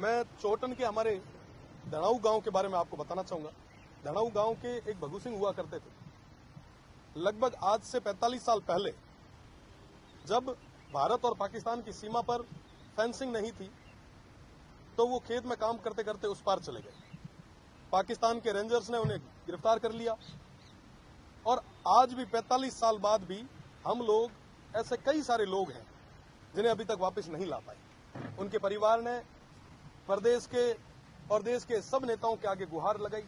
मैं चोटन के हमारे धनाऊ गांव के बारे में आपको बताना चाहूंगा। धनाऊ गांव के एक भगू सिंह हुआ करते थे। लगभग आज से 45 साल पहले जब भारत और पाकिस्तान की सीमा पर फेंसिंग नहीं थी तो वो खेत में काम करते करते उस पार चले गए। पाकिस्तान के रेंजर्स ने उन्हें गिरफ्तार कर लिया और आज भी 45 साल बाद भी हम लोग, ऐसे कई सारे लोग हैं जिन्हें अभी तक वापस नहीं ला पाए। उनके परिवार ने प्रदेश के और देश के सब नेताओं के आगे गुहार लगाई।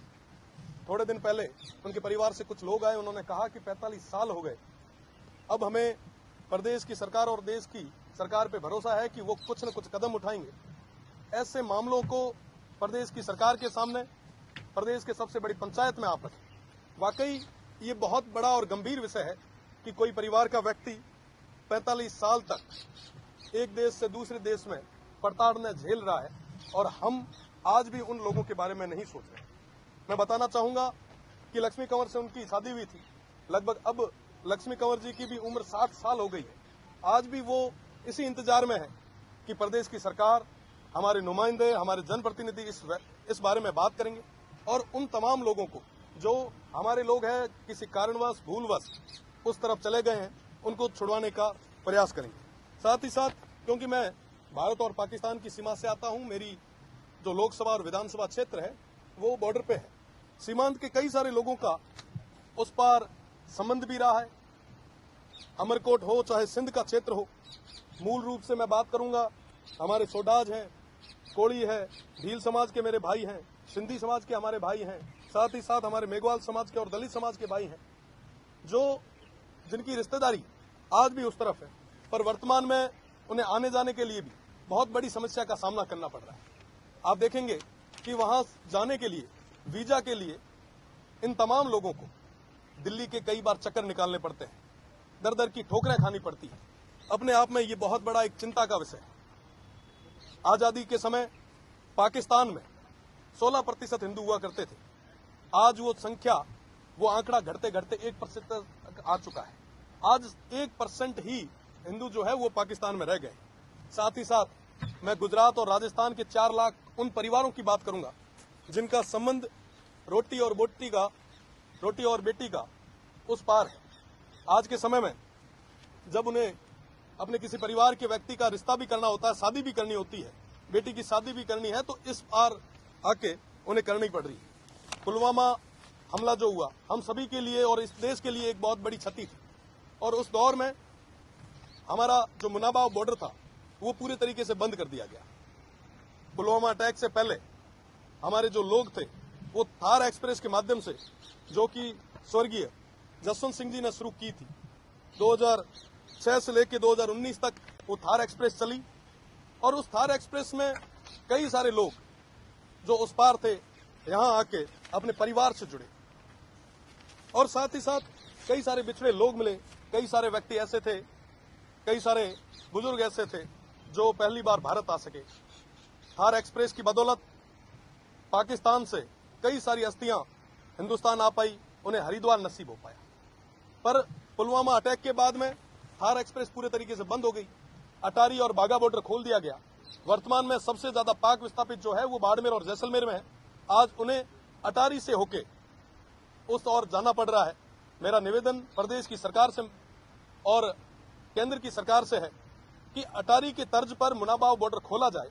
थोड़े दिन पहले उनके परिवार से कुछ लोग आए, उन्होंने कहा कि 45 साल हो गए, अब हमें प्रदेश की सरकार और देश की सरकार पे भरोसा है कि वो कुछ न कुछ कदम उठाएंगे। ऐसे मामलों को प्रदेश की सरकार के सामने, प्रदेश के सबसे बड़ी पंचायत में आप रखें। वाकई ये बहुत बड़ा और गंभीर विषय है कि कोई परिवार का व्यक्ति 45 साल तक एक देश से दूसरे देश में प्रताड़ना झेल रहा है और हम आज भी उन लोगों के बारे में नहीं सोच रहे। मैं बताना चाहूंगा कि लक्ष्मी कंवर से उनकी शादी हुई थी। लगभग अब लक्ष्मी कंवर जी की भी उम्र 60 साल हो गई है। आज भी वो इसी इंतजार में है कि प्रदेश की सरकार, हमारे नुमाइंदे, हमारे जनप्रतिनिधि इस बारे में बात करेंगे और उन तमाम लोगों को जो हमारे लोग हैं किसी कारणवश, भूलवश उस तरफ चले गए हैं, उनको छुड़वाने का प्रयास करेंगे। साथ ही साथ क्योंकि मैं भारत और पाकिस्तान की सीमा से आता हूं, मेरी जो लोकसभा और विधानसभा क्षेत्र है वो बॉर्डर पे है। सीमांत के कई सारे लोगों का उस पार संबंध भी रहा है। अमरकोट हो चाहे सिंध का क्षेत्र हो, मूल रूप से मैं बात करूंगा, हमारे सोडाज हैं, कोड़ी है, भील समाज के मेरे भाई हैं, सिंधी समाज के हमारे भाई हैं, साथ ही साथ हमारे मेघवाल समाज के और दलित समाज के भाई हैं, जो जिनकी रिश्तेदारी आज भी उस तरफ है, पर वर्तमान में उन्हें आने जाने के लिए भी बहुत बड़ी समस्या का सामना करना पड़ रहा है। आप देखेंगे कि वहां जाने के लिए, वीजा के लिए इन तमाम लोगों को दिल्ली के कई बार चक्कर निकालने पड़ते हैं, दर दर की ठोकरें खानी पड़ती है। अपने आप में ये बहुत बड़ा एक चिंता का विषय है। आजादी के समय पाकिस्तान में 16% हिंदू हुआ करते थे। आज वो संख्या, वो आंकड़ा घटते घटते 1% तक आ चुका है। आज 1% ही हिंदू जो है वो पाकिस्तान में रह गए। साथ ही साथ मैं गुजरात और राजस्थान के 4 लाख उन परिवारों की बात करूंगा जिनका संबंध रोटी और बेटी का उस पार है। आज के समय में जब उन्हें अपने किसी परिवार के व्यक्ति का रिश्ता भी करना होता है, शादी भी करनी होती है, बेटी की शादी भी करनी है, तो इस पार आके उन्हें करनी पड़ रही है। पुलवामा हमला जो हुआ हम सभी के लिए और इस देश के लिए एक बहुत बड़ी क्षति थी और उस दौर में हमारा जो मुनाबाव बॉर्डर था वो पूरे तरीके से बंद कर दिया गया। पुलवामा अटैक से पहले हमारे जो लोग थे वो थार एक्सप्रेस के माध्यम से, जो कि स्वर्गीय जसवंत सिंह जी ने शुरू की थी, 2006 से लेकर 2019 तक वो थार एक्सप्रेस चली और उस थार एक्सप्रेस में कई सारे लोग जो उस पार थे यहां आके अपने परिवार से जुड़े और साथ ही साथ कई सारे बिछड़े लोग मिले। कई सारे व्यक्ति ऐसे थे, कई सारे बुजुर्ग ऐसे थे जो पहली बार भारत आ सके। थार एक्सप्रेस की बदौलत पाकिस्तान से कई सारी अस्थियां हिंदुस्तान आ पाई, उन्हें हरिद्वार नसीब हो पाया। पर पुलवामा अटैक के बाद में थार एक्सप्रेस पूरे तरीके से बंद हो गई। अटारी और बाघा बॉर्डर खोल दिया गया। वर्तमान में सबसे ज्यादा पाक विस्थापित जो है वो बाड़मेर और जैसलमेर में है। आज उन्हें अटारी से होके उस ओर जाना पड़ रहा है। मेरा निवेदन प्रदेश की सरकार से और केंद्र की सरकार से है कि अटारी के तर्ज पर मुनाबाव बॉर्डर खोला जाए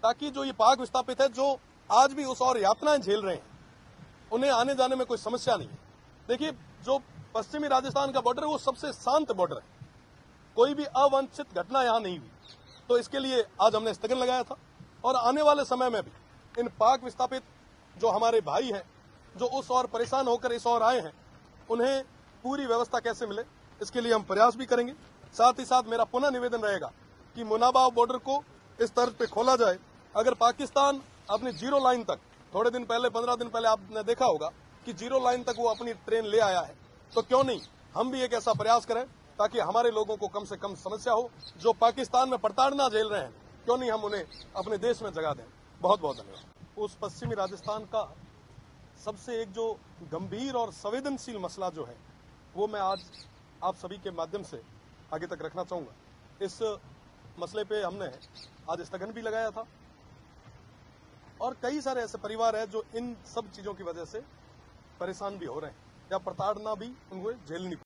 ताकि जो ये पाक विस्थापित है, जो आज भी उस ओर यातनाएं झेल रहे हैं, उन्हें आने जाने में कोई समस्या नहीं है। देखिए, जो पश्चिमी राजस्थान का बॉर्डर है वो सबसे शांत बॉर्डर है, कोई भी अवांछित घटना यहां नहीं हुई। तो इसके लिए आज हमने स्थगन लगाया था और आने वाले समय में भी इन पाक विस्थापित जो हमारे भाई हैं, जो उस ओर परेशान होकर इस ओर आए हैं, उन्हें पूरी व्यवस्था कैसे मिले, इसके लिए हम प्रयास भी करेंगे। साथ ही साथ मेरा पुनः निवेदन रहेगा कि मुनाबाव बॉर्डर को इस तर्ज पे खोला जाए। अगर पाकिस्तान अपनी जीरो लाइन तक, थोड़े दिन पहले, 15 दिन पहले आपने देखा होगा कि जीरो लाइन तक वो अपनी ट्रेन ले आया है, तो क्यों नहीं हम भी एक ऐसा प्रयास करें ताकि हमारे लोगों को कम से कम समस्या हो। जो पाकिस्तान में प्रताड़ना झेल रहे हैं, क्यों नहीं हम उन्हें अपने देश में जगह दें। बहुत बहुत धन्यवाद। उस पश्चिमी राजस्थान का सबसे एक जो गंभीर और संवेदनशील मसला जो है वो मैं आज आप सभी के माध्यम से आगे तक रखना चाहूंगा। इस मसले पे हमने आज स्थगन भी लगाया था और कई सारे ऐसे परिवार हैं जो इन सब चीजों की वजह से परेशान भी हो रहे हैं या प्रताड़ना भी उनको झेलनी